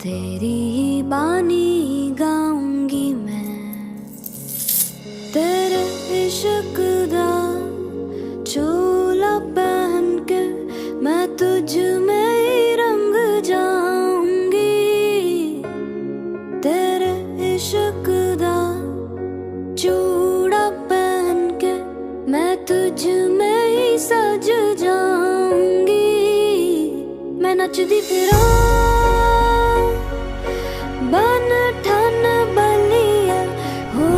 तेरी ही बानी गाऊंगी मैं, तेरे इश्क दा चोला पहन के मैं तुझ में ही रंग जाऊंगी। तेरे इश्क दा चूड़ा पहन के मैं तुझ में ही सज जाऊंगी। मैं नचदी फिरां बन ठन बलिया हो,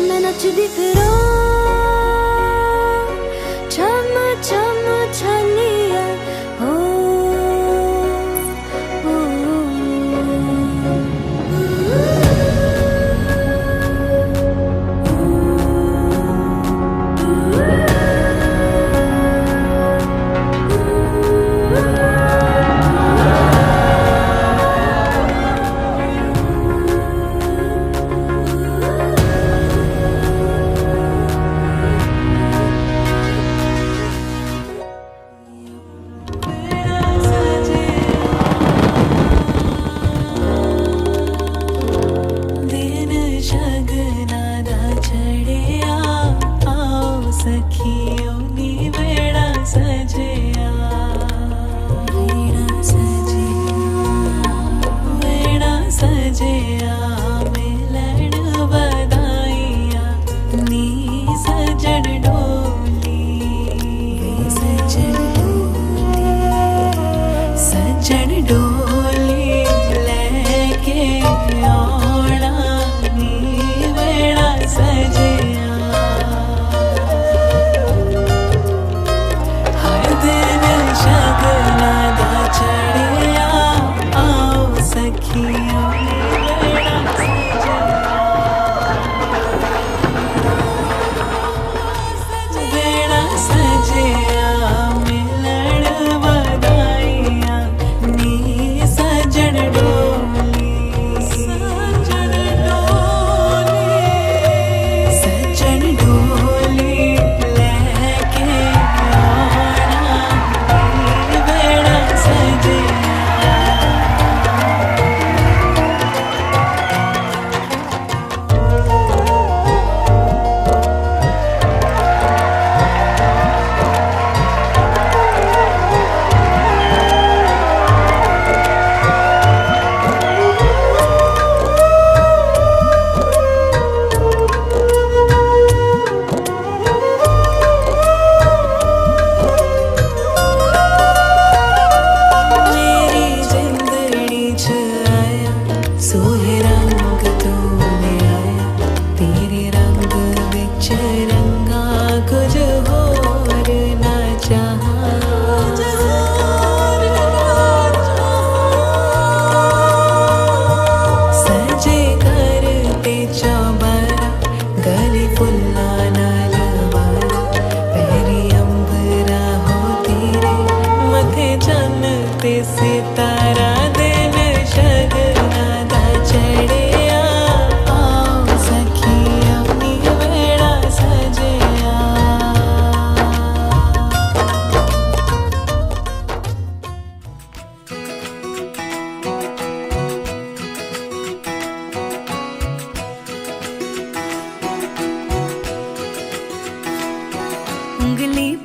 मैं नचदी फिरां छम छम छलिया हो,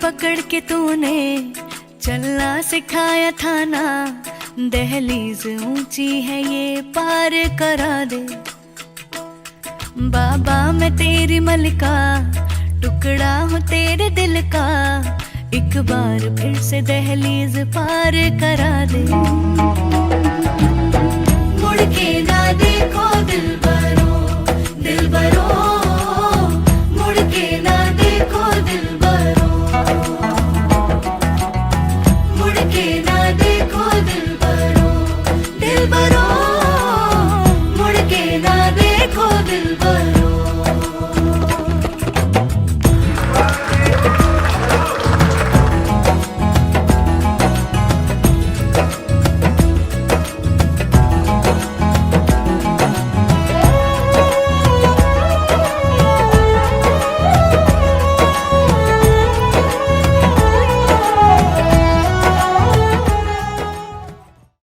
पकड़ के तूने चलना सिखाया था ना, दहलीज ऊंची है ये पार करा दे। बाबा मैं तेरी मलिका, टुकड़ा हूँ तेरे दिल का, एक बार फिर से दहलीज पार करा दे। मुड़ के ना देखो दिल बरो, मुड़ के ना